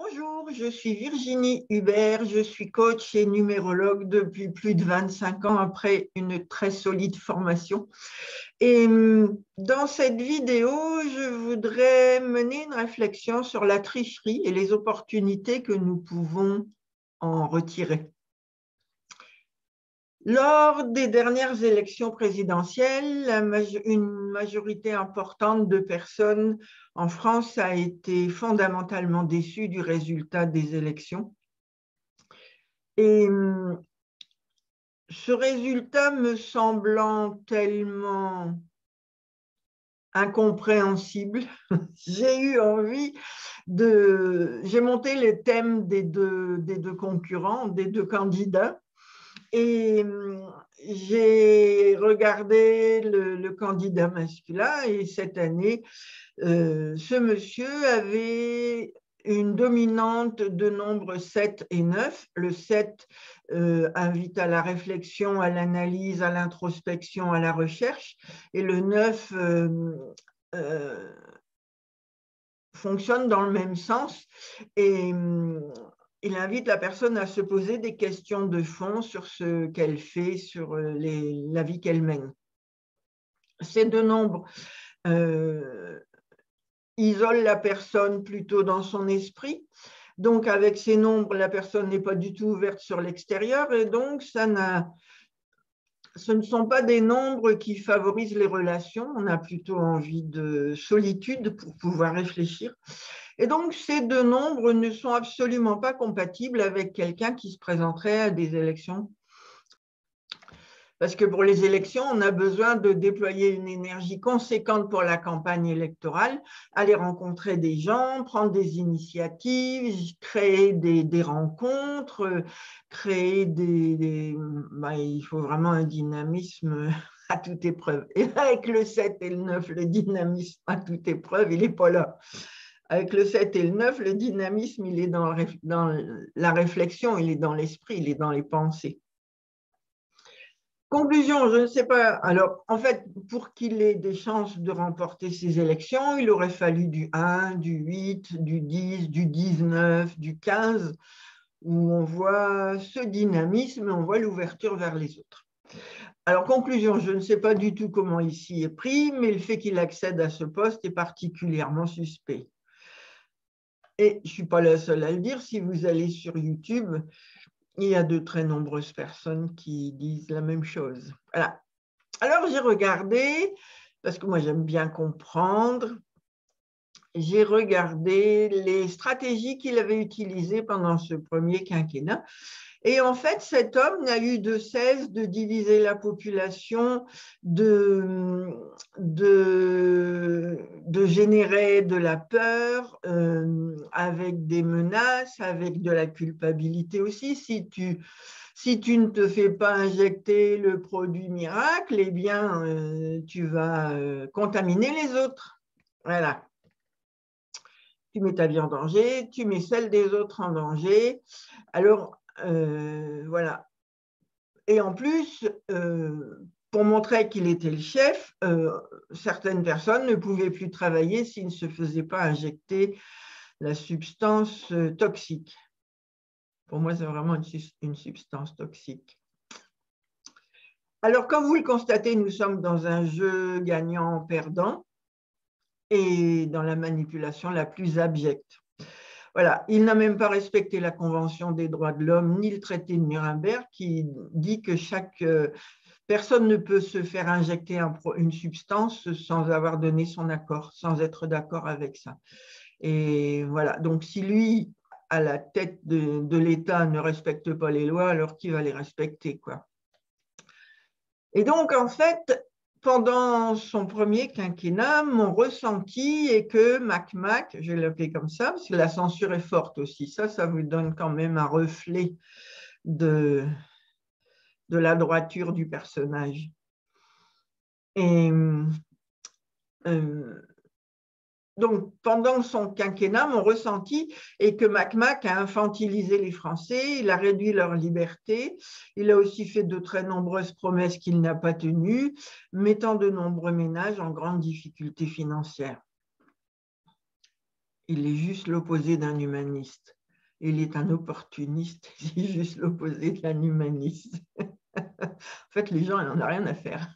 Bonjour, je suis Virginie Hubert, je suis coach et numérologue depuis plus de 25 ans après une très solide formation. Et dans cette vidéo, je voudrais mener une réflexion sur la tricherie et les opportunités que nous pouvons en retirer. Lors des dernières élections présidentielles, une majorité importante de personnes en France a été fondamentalement déçue du résultat des élections. Et ce résultat me semblant tellement incompréhensible, j'ai monté les thèmes des deux concurrents, des deux candidats. Et j'ai regardé le candidat masculin et cette année, ce monsieur avait une dominante de nombres 7 et 9. Le 7 invite à la réflexion, à l'analyse, à l'introspection, à la recherche. Et le 9 fonctionne dans le même sens. Et il invite la personne à se poser des questions de fond sur ce qu'elle fait, sur la vie qu'elle mène. Ces deux nombres isolent la personne plutôt dans son esprit. Donc, avec ces nombres, la personne n'est pas du tout ouverte sur l'extérieur et donc ce ne sont pas des nombres qui favorisent les relations. On a plutôt envie de solitude pour pouvoir réfléchir. Et donc, ces deux nombres ne sont absolument pas compatibles avec quelqu'un qui se présenterait à des élections. Parce que pour les élections, on a besoin de déployer une énergie conséquente pour la campagne électorale, aller rencontrer des gens, prendre des initiatives, créer des rencontres, il faut vraiment un dynamisme à toute épreuve. Et avec le 7 et le 9, le dynamisme à toute épreuve, il n'est pas là. Avec le 7 et le 9, le dynamisme, il est dans la réflexion, il est dans l'esprit, il est dans les pensées. Conclusion, je ne sais pas. Alors, en fait, pour qu'il ait des chances de remporter ces élections, il aurait fallu du 1, du 8, du 10, du 19, du 15, où on voit ce dynamisme et on voit l'ouverture vers les autres. Alors, conclusion, je ne sais pas du tout comment il s'y est pris, mais le fait qu'il accède à ce poste est particulièrement suspect. Et je ne suis pas la seule à le dire, si vous allez sur YouTube, il y a de très nombreuses personnes qui disent la même chose. Voilà. Alors, j'ai regardé, parce que moi, j'aime bien comprendre, j'ai regardé les stratégies qu'il avait utilisées pendant ce premier quinquennat. Et en fait, cet homme n'a eu de cesse de diviser la population, de générer de la peur avec des menaces, avec de la culpabilité aussi. Si tu ne te fais pas injecter le produit miracle, eh bien, tu vas contaminer les autres. Voilà. Tu mets ta vie en danger, tu mets celle des autres en danger. Alors, voilà. Et en plus, pour montrer qu'il était le chef, certaines personnes ne pouvaient plus travailler s'ils ne se faisaient pas injecter la substance toxique. Pour moi, c'est vraiment une substance toxique. Alors, comme vous le constatez, nous sommes dans un jeu gagnant-perdant et dans la manipulation la plus abjecte. Voilà, il n'a même pas respecté la Convention des droits de l'homme ni le traité de Nuremberg qui dit que chaque personne ne peut se faire injecter une substance sans avoir donné son accord, sans être d'accord avec ça. Et voilà, donc si lui, à la tête de l'État, ne respecte pas les lois, alors qui va les respecter, quoi? Et donc, en fait, pendant son premier quinquennat, mon ressenti est que Mac, je vais l'appeler comme ça, parce que la censure est forte aussi, ça vous donne quand même un reflet de la droiture du personnage. Et donc, pendant son quinquennat, mon ressenti est que Mac a infantilisé les Français, il a réduit leur liberté, il a aussi fait de très nombreuses promesses qu'il n'a pas tenues, mettant de nombreux ménages en grande difficulté financière. il est juste l'opposé d'un humaniste. Il est un opportuniste, c'est juste l'opposé d'un humaniste. En fait, les gens, ils n'en ont rien à faire.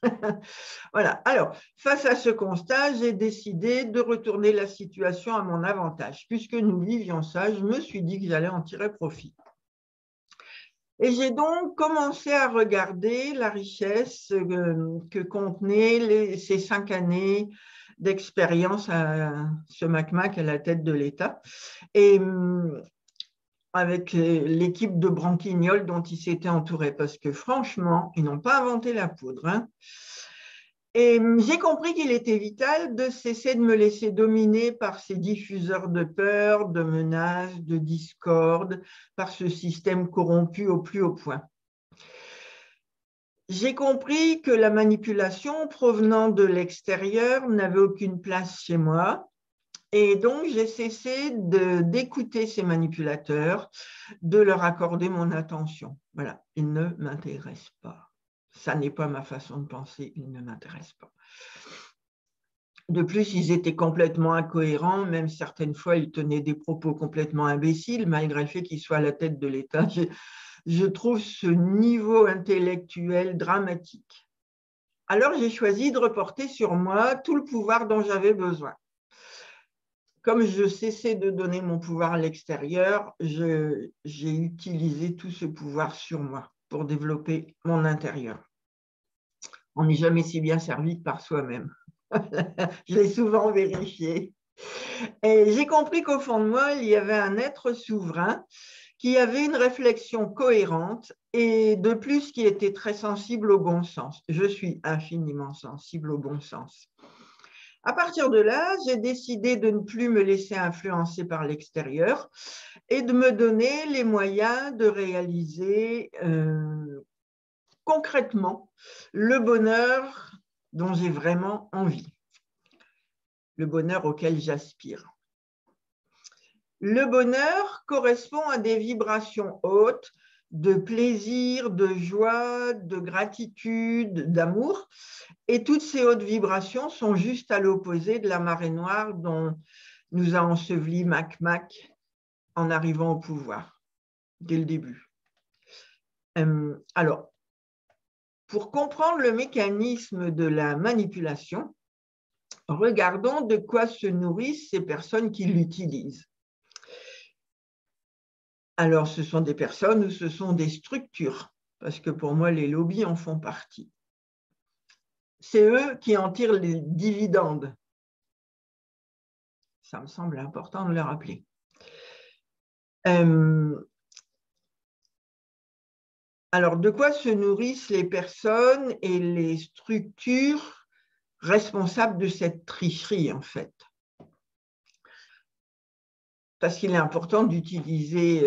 Voilà. Alors, face à ce constat, j'ai décidé de retourner la situation à mon avantage. Puisque nous vivions ça, je me suis dit que j'allais en tirer profit. Et j'ai donc commencé à regarder la richesse que contenaient ces 5 années d'expérience à ce MacMac à la tête de l'État. Et avec l'équipe de branquignoles dont il s'était entouré, parce que franchement, ils n'ont pas inventé la poudre. Hein. Et j'ai compris qu'il était vital de cesser de me laisser dominer par ces diffuseurs de peur, de menaces, de discorde, par ce système corrompu au plus haut point. J'ai compris que la manipulation provenant de l'extérieur n'avait aucune place chez moi. Et donc, j'ai cessé d'écouter ces manipulateurs, de leur accorder mon attention. Voilà, ils ne m'intéressent pas. Ça n'est pas ma façon de penser, ils ne m'intéressent pas. De plus, ils étaient complètement incohérents, même certaines fois, ils tenaient des propos complètement imbéciles, malgré le fait qu'ils soient à la tête de l'État. Je trouve ce niveau intellectuel dramatique. Alors, j'ai choisi de reporter sur moi tout le pouvoir dont j'avais besoin. Comme je cessais de donner mon pouvoir à l'extérieur, j'ai utilisé tout ce pouvoir sur moi pour développer mon intérieur. On n'est jamais si bien servi que par soi-même. Je l'ai souvent vérifié. Et j'ai compris qu'au fond de moi, il y avait un être souverain qui avait une réflexion cohérente et de plus qui était très sensible au bon sens. Je suis infiniment sensible au bon sens. À partir de là, j'ai décidé de ne plus me laisser influencer par l'extérieur et de me donner les moyens de réaliser concrètement le bonheur dont j'ai vraiment envie, le bonheur auquel j'aspire. Le bonheur correspond à des vibrations hautes de plaisir, de joie, de gratitude, d'amour. Et toutes ces hautes vibrations sont juste à l'opposé de la marée noire dont nous a enseveli MacMac en arrivant au pouvoir, dès le début. Alors, pour comprendre le mécanisme de la manipulation, regardons de quoi se nourrissent ces personnes qui l'utilisent. Alors, ce sont des personnes ou ce sont des structures, parce que pour moi, les lobbies en font partie. C'est eux qui en tirent les dividendes. Ça me semble important de le rappeler. Alors, de quoi se nourrissent les personnes et les structures responsables de cette tricherie, en fait? Parce qu'il est important d'utiliser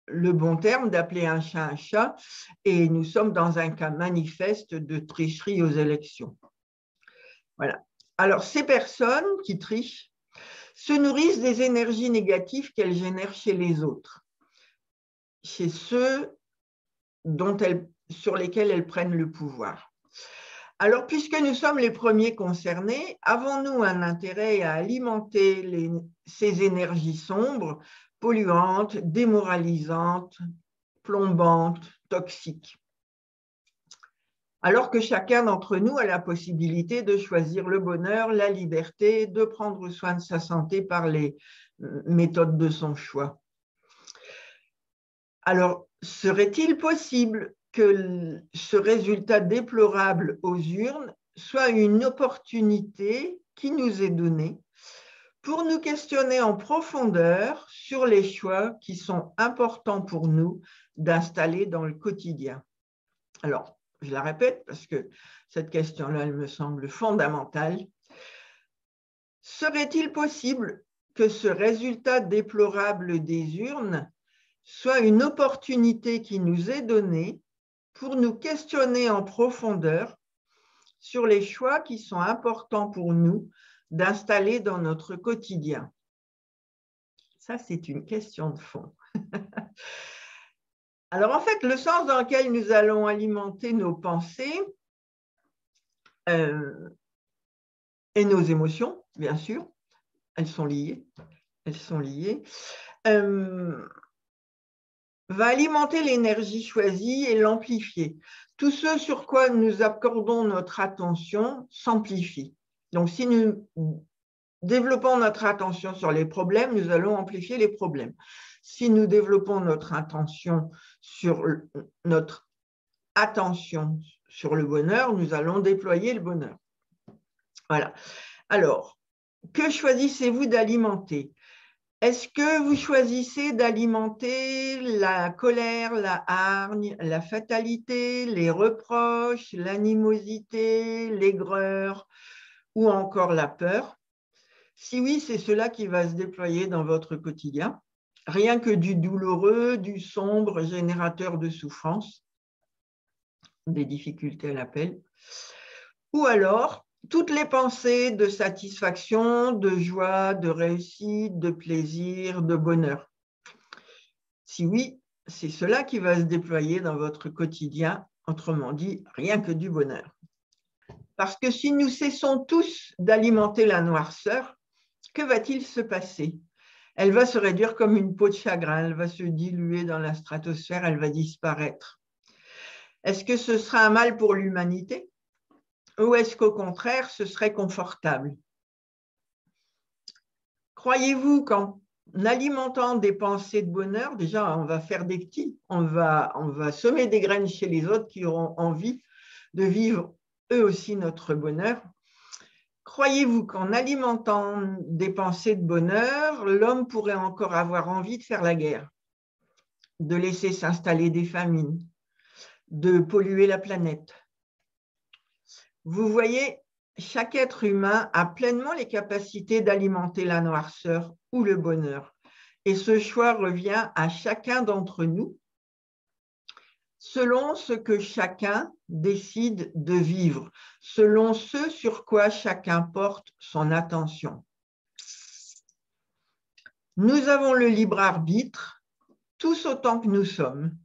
le bon terme, d'appeler un chat, et nous sommes dans un cas manifeste de tricherie aux élections. Voilà. Alors, ces personnes qui trichent se nourrissent des énergies négatives qu'elles génèrent chez les autres, chez ceux sur lesquels elles prennent le pouvoir. Alors, puisque nous sommes les premiers concernés, avons-nous un intérêt à alimenter ces énergies sombres, polluantes, démoralisantes, plombantes, toxiques? Alors que chacun d'entre nous a la possibilité de choisir le bonheur, la liberté, de prendre soin de sa santé par les méthodes de son choix. Alors, serait-il possible que ce résultat déplorable aux urnes soit une opportunité qui nous est donnée pour nous questionner en profondeur sur les choix qui sont importants pour nous d'installer dans le quotidien? Alors, je la répète parce que cette question-là, elle me semble fondamentale. Serait-il possible que ce résultat déplorable des urnes soit une opportunité qui nous est donnée pour nous questionner en profondeur sur les choix qui sont importants pour nous d'installer dans notre quotidien? Ça, c'est une question de fond. Alors, en fait, le sens dans lequel nous allons alimenter nos pensées et nos émotions, bien sûr, elles sont liées, elles sont liées, va alimenter l'énergie choisie et l'amplifier. Tout ce sur quoi nous accordons notre attention s'amplifie. Donc, si nous développons notre attention sur les problèmes, nous allons amplifier les problèmes. Si nous développons notre attention sur le bonheur, nous allons déployer le bonheur. Voilà. Alors, que choisissez-vous d'alimenter? Est-ce que vous choisissez d'alimenter la colère, la hargne, la fatalité, les reproches, l'animosité, l'aigreur ou encore la peur? Si oui, c'est cela qui va se déployer dans votre quotidien. Rien que du douloureux, du sombre, générateur de souffrance, des difficultés à l'appel. Ou alors, toutes les pensées de satisfaction, de joie, de réussite, de plaisir, de bonheur. Si oui, c'est cela qui va se déployer dans votre quotidien, autrement dit, rien que du bonheur. Parce que si nous cessons tous d'alimenter la noirceur, que va-t-il se passer? Elle va se réduire comme une peau de chagrin, elle va se diluer dans la stratosphère, elle va disparaître. Est-ce que ce sera un mal pour l'humanité? Ou est-ce qu'au contraire, ce serait confortable? Croyez-vous qu'en alimentant des pensées de bonheur, déjà, on va faire des petits, on va semer des graines chez les autres qui auront envie de vivre eux aussi notre bonheur? Croyez-vous qu'en alimentant des pensées de bonheur, l'homme pourrait encore avoir envie de faire la guerre, de laisser s'installer des famines, de polluer la planète? Vous voyez, chaque être humain a pleinement les capacités d'alimenter la noirceur ou le bonheur. Et ce choix revient à chacun d'entre nous selon ce que chacun décide de vivre, selon ce sur quoi chacun porte son attention. Nous avons le libre arbitre, tous autant que nous sommes.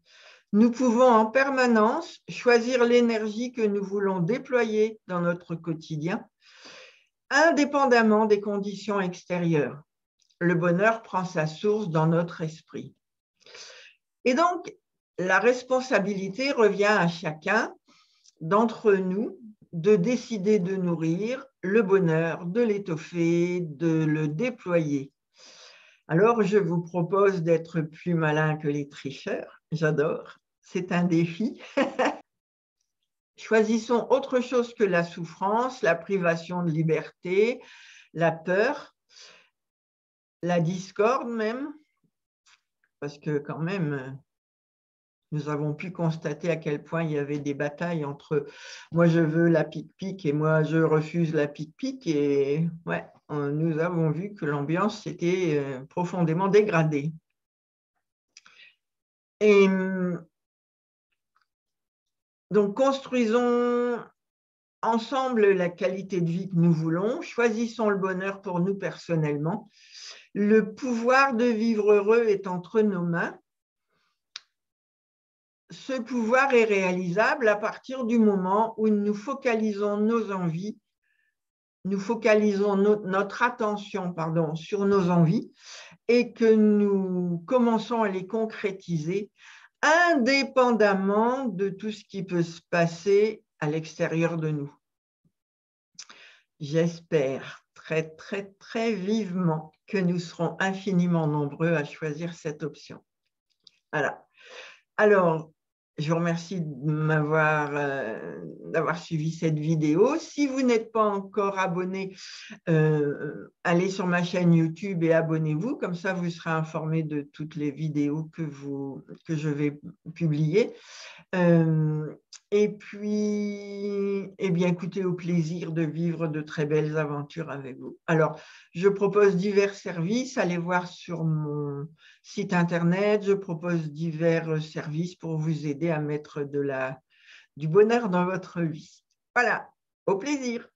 Nous pouvons en permanence choisir l'énergie que nous voulons déployer dans notre quotidien, indépendamment des conditions extérieures. Le bonheur prend sa source dans notre esprit. Et donc, la responsabilité revient à chacun d'entre nous de décider de nourrir le bonheur, de l'étoffer, de le déployer. Alors, je vous propose d'être plus malin que les tricheurs. J'adore. C'est un défi. Choisissons autre chose que la souffrance, la privation de liberté, la peur, la discorde même, parce que quand même, nous avons pu constater à quel point il y avait des batailles entre moi je veux la pique-pique et moi je refuse la pique-pique, et ouais, nous avons vu que l'ambiance s'était profondément dégradée. Et donc, construisons ensemble la qualité de vie que nous voulons, choisissons le bonheur pour nous personnellement. Le pouvoir de vivre heureux est entre nos mains. Ce pouvoir est réalisable à partir du moment où nous focalisons nos envies, nous focalisons notre attention sur nos envies et que nous commençons à les concrétiser indépendamment de tout ce qui peut se passer à l'extérieur de nous. J'espère très, très, très vivement que nous serons infiniment nombreux à choisir cette option. Voilà. Alors, je vous remercie d'avoir suivi cette vidéo. Si vous n'êtes pas encore abonné, allez sur ma chaîne YouTube et abonnez-vous. Comme ça, vous serez informé de toutes les vidéos que je vais publier. Et puis, eh bien, écoutez, au plaisir de vivre de très belles aventures avec vous. Alors, je propose divers services. Allez voir sur mon site internet. Je propose divers services pour vous aider à mettre du bonheur dans votre vie. Voilà, au plaisir.